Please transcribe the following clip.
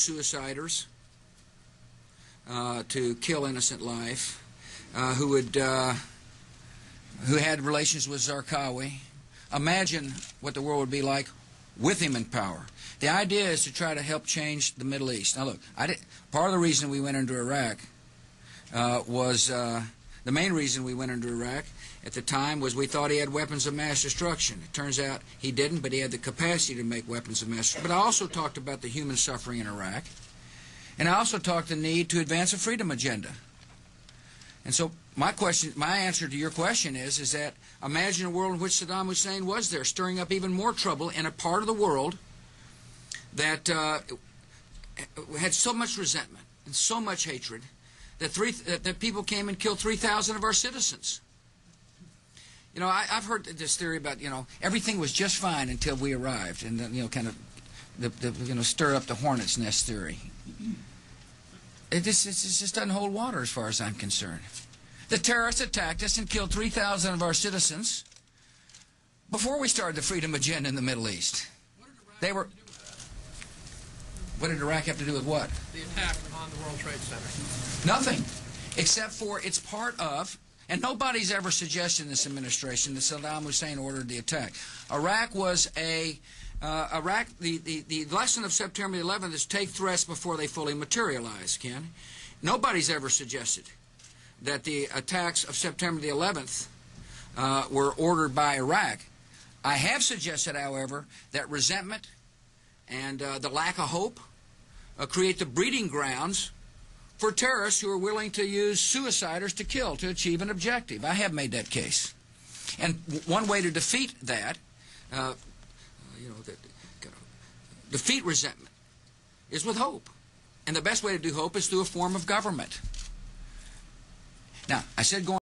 suiciders to kill innocent life, who had relations with Zarqawi. Imagine what the world would be like with him in power. The idea is to try to help change the Middle East. Now look, part of the reason we went into Iraq was the main reason we went into Iraq at the time was we thought he had weapons of mass destruction. It turns out he didn't, but he had the capacity to make weapons of mass destruction. But I also talked about the human suffering in Iraq, and I also talked the need to advance a freedom agenda. And so my answer to your question is that imagine a world in which Saddam Hussein was there, stirring up even more trouble in a part of the world that had so much resentment and so much hatred that people came and killed 3,000 of our citizens. You know, I've heard this theory about, you know, everything was just fine until we arrived, and you know, kind of stir up the hornet's nest theory. It just doesn't hold water as far as I'm concerned. The terrorists attacked us and killed 3,000 of our citizens before we started the freedom agenda in the Middle East. What did Iraq have to do with what? The attack on the World Trade Center. Nothing, except for it's part of, and nobody's ever suggested in this administration that Saddam Hussein ordered the attack. Iraq was the lesson of September 11th is take threats before they fully materialize, Ken. Nobody's ever suggested that the attacks of September the 11th were ordered by Iraq. I have suggested, however, that resentment and the lack of hope create the breeding grounds for terrorists who are willing to use suiciders to kill to achieve an objective. I have made that case. And one way to defeat that, defeat resentment, is with hope. And the best way to do hope is through a form of government. Now, I said going